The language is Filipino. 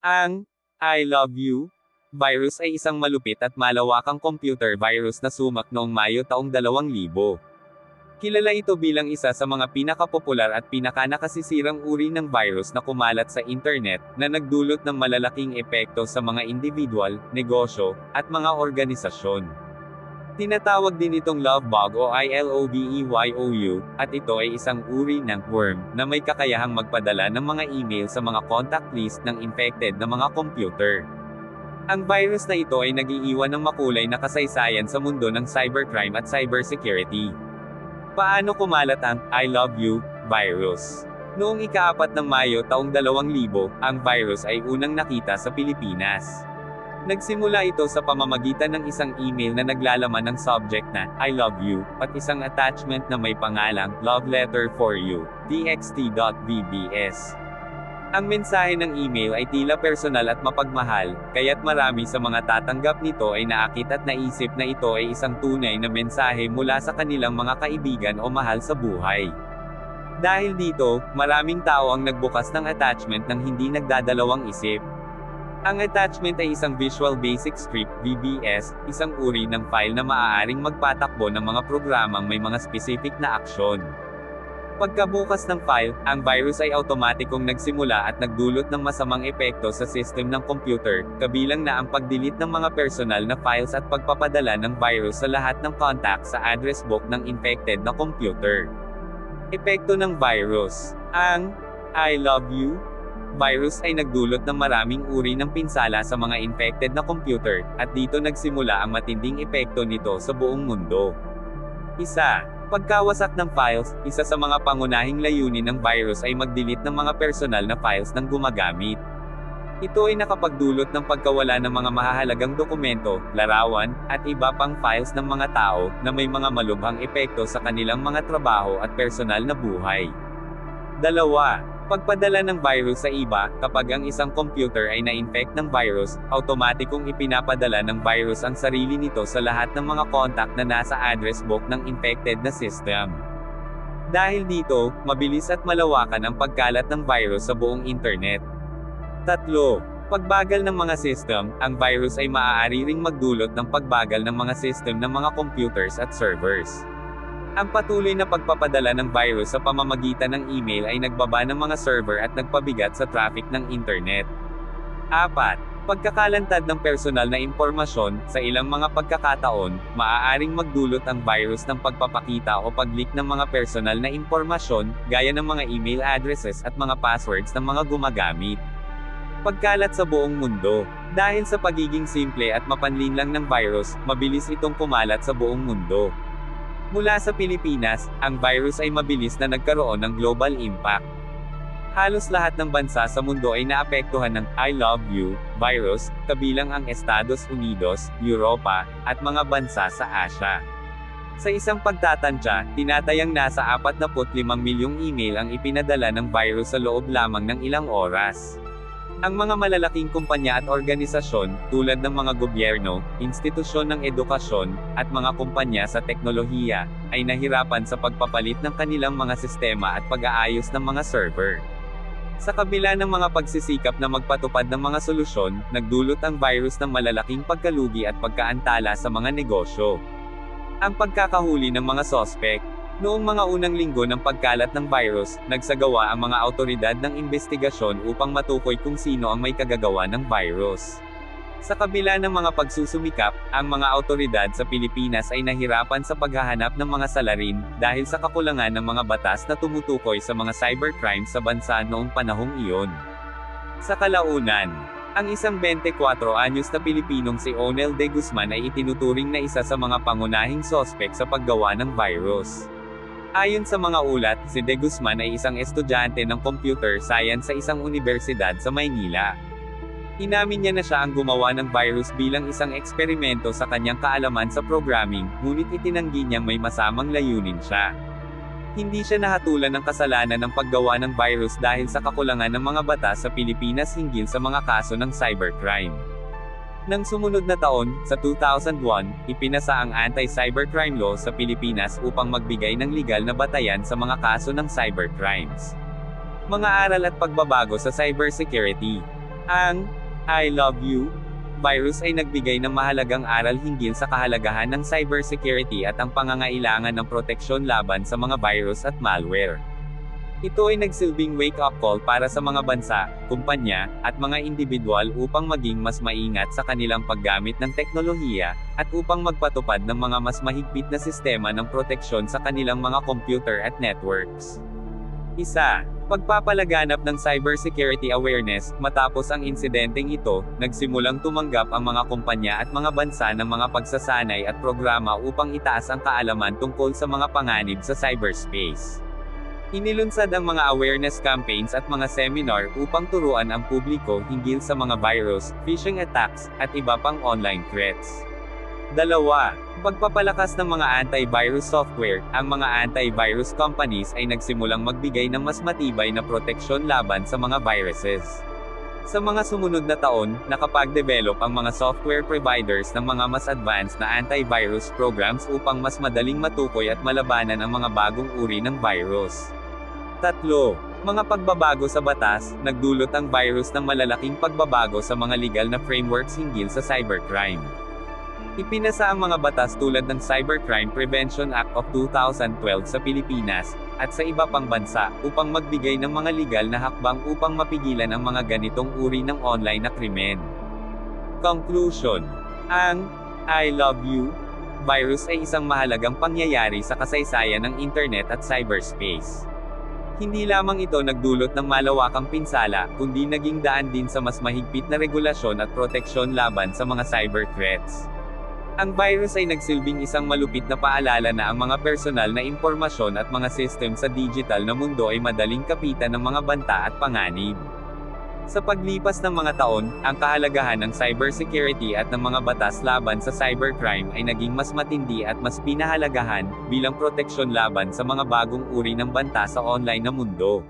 Ang I Love You virus ay isang malupit at malawakang computer virus na sumak noong Mayo taong 2000. Kilala ito bilang isa sa mga pinakapopular at pinakanakasisirang uri ng virus na kumalat sa internet, na nagdulot ng malalaking epekto sa mga individual, negosyo, at mga organisasyon. Tinatawag din itong love bug o ILOVEYOU, at ito ay isang uri ng worm na may kakayahang magpadala ng mga email sa mga contact list ng infected na mga computer. Ang virus na ito ay nag-iiwan ng makulay na kasaysayan sa mundo ng cybercrime at cybersecurity. Paano kumalat ang I Love You virus? Noong ika-4 ng Mayo taong 2000, ang virus ay unang nakita sa Pilipinas. Nagsimula ito sa pamamagitan ng isang email na naglalaman ng subject na I love you, at isang attachment na may pangalang Love Letter for You, txt.vbs. Ang mensahe ng email ay tila personal at mapagmahal, kaya't marami sa mga tatanggap nito ay naakit at naisip na ito ay isang tunay na mensahe mula sa kanilang mga kaibigan o mahal sa buhay. Dahil dito, maraming tao ang nagbukas ng attachment nang hindi nagdadalawang isip. Ang attachment ay isang Visual Basic Script, VBS, isang uri ng file na maaaring magpatakbo ng mga programang may mga specific na aksyon. Pagkabukas ng file, ang virus ay automatikong nagsimula at nagdulot ng masamang epekto sa system ng computer, kabilang na ang pag-delete ng mga personal na files at pagpapadala ng virus sa lahat ng contact sa address book ng infected na computer. Epekto ng virus. Ang I Love You virus ay nagdulot ng maraming uri ng pinsala sa mga infected na computer, at dito nagsimula ang matinding epekto nito sa buong mundo. Pagkawasak ng files. Isa sa mga pangunahing layunin ng virus ay mag-delete ng mga personal na files ng gumagamit. Ito ay nakapagdulot ng pagkawala ng mga mahahalagang dokumento, larawan, at iba pang files ng mga tao, na may mga malubhang epekto sa kanilang mga trabaho at personal na buhay. 2. Pagpadala ng virus sa iba. Kapag ang isang computer ay na-infect ng virus, automatikong ipinapadala ng virus ang sarili nito sa lahat ng mga contact na nasa address book ng infected na system. Dahil dito, mabilis at malawakan ang pagkalat ng virus sa buong internet. 3. Pagbagal ng mga system. Ang virus ay maaari ring magdulot ng pagbagal ng mga system ng mga computers at servers. Ang patuloy na pagpapadala ng virus sa pamamagitan ng email ay nagbaba ng mga server at nagpabigat sa traffic ng internet. 4. Pagkakalantad ng personal na impormasyon. Sa ilang mga pagkakataon, maaaring magdulot ang virus ng pagpapakita o pag-leak ng mga personal na impormasyon, gaya ng mga email addresses at mga passwords ng mga gumagamit. Pagkalat sa buong mundo. Dahil sa pagiging simple at mapanlinlang ng virus, mabilis itong kumalat sa buong mundo. Mula sa Pilipinas, ang virus ay mabilis na nagkaroon ng global impact. Halos lahat ng bansa sa mundo ay naapektuhan ng I Love You virus, kabilang ang Estados Unidos, Europa, at mga bansa sa Asia. Sa isang pagtatantya, tinatayang nasa 45 milyong email ang ipinadala ng virus sa loob lamang ng ilang oras. Ang mga malalaking kumpanya at organisasyon, tulad ng mga gobyerno, institusyon ng edukasyon, at mga kumpanya sa teknolohiya, ay nahirapan sa pagpapalit ng kanilang mga sistema at pag-aayos ng mga server. Sa kabila ng mga pagsisikap na magpatupad ng mga solusyon, nagdulot ang virus ng malalaking pagkalugi at pagkaantala sa mga negosyo. Ang pagkakahuli ng mga sospek. Noong mga unang linggo ng pagkalat ng virus, nagsagawa ang mga awtoridad ng investigasyon upang matukoy kung sino ang may kagagawa ng virus. Sa kabila ng mga pagsusumikap, ang mga awtoridad sa Pilipinas ay nahirapan sa paghahanap ng mga salarin, dahil sa kakulangan ng mga batas na tumutukoy sa mga cybercrime sa bansa noong panahong iyon. Sa kalaunan, ang isang 24 anyos na Pilipinong si Onel De Guzman ay itinuturing na isa sa mga pangunahing sospek sa paggawa ng virus. Ayon sa mga ulat, si De Guzman ay isang estudyante ng computer science sa isang universidad sa Maynila. Inamin niya na siya ang gumawa ng virus bilang isang eksperimento sa kanyang kaalaman sa programming, ngunit itinanggi niyang may masamang layunin siya. Hindi siya nahatulan ng kasalanan ng paggawa ng virus dahil sa kakulangan ng mga batas sa Pilipinas hinggil sa mga kaso ng cybercrime. Nang sumunod na taon, sa 2001, ipinasa ang Anti-Cybercrime Law sa Pilipinas upang magbigay ng legal na batayan sa mga kaso ng cybercrimes. Mga aral at pagbabago sa cybersecurity. Ang I Love You virus ay nagbigay ng mahalagang aral hinggil sa kahalagahan ng cybersecurity at ang pangangailangan ng proteksyon laban sa mga virus at malware. Ito ay nagsilbing wake-up call para sa mga bansa, kumpanya, at mga individual upang maging mas maingat sa kanilang paggamit ng teknolohiya, at upang magpatupad ng mga mas mahigpit na sistema ng proteksyon sa kanilang mga computer at networks. Isa. Pagpapalaganap ng cybersecurity awareness. Matapos ang insidenteng ito, nagsimulang tumanggap ang mga kumpanya at mga bansa ng mga pagsasanay at programa upang itaas ang kaalaman tungkol sa mga panganib sa cyberspace. Inilunsad ang mga awareness campaigns at mga seminar upang turuan ang publiko hinggil sa mga virus, phishing attacks, at iba pang online threats. 2. Pagpapalakas ng mga antivirus software. Ang mga antivirus companies ay nagsimulang magbigay ng mas matibay na proteksyon laban sa mga viruses. Sa mga sumunod na taon, nakapag-develop ang mga software providers ng mga mas advanced na antivirus programs upang mas madaling matukoy at malabanan ang mga bagong uri ng virus. 3. Mga pagbabago sa batas. Nagdulot ang virus ng malalaking pagbabago sa mga legal na frameworks hinggil sa cybercrime. Ipinasa ang mga batas tulad ng Cybercrime Prevention Act of 2012 sa Pilipinas, at sa iba pang bansa, upang magbigay ng mga legal na hakbang upang mapigilan ang mga ganitong uri ng online na krimen. Conclusion. Ang I Love You virus ay isang mahalagang pangyayari sa kasaysayan ng internet at cyberspace. Hindi lamang ito nagdulot ng malawakang pinsala, kundi naging daan din sa mas mahigpit na regulasyon at proteksyon laban sa mga cyber threats. Ang virus ay nagsilbing isang malupit na paalala na ang mga personal na impormasyon at mga system sa digital na mundo ay madaling kapitan ng mga banta at panganib. Sa paglipas ng mga taon, ang kahalagahan ng cybersecurity at ng mga batas laban sa cybercrime ay naging mas matindi at mas pinahalagahan, bilang proteksyon laban sa mga bagong uri ng banta sa online na mundo.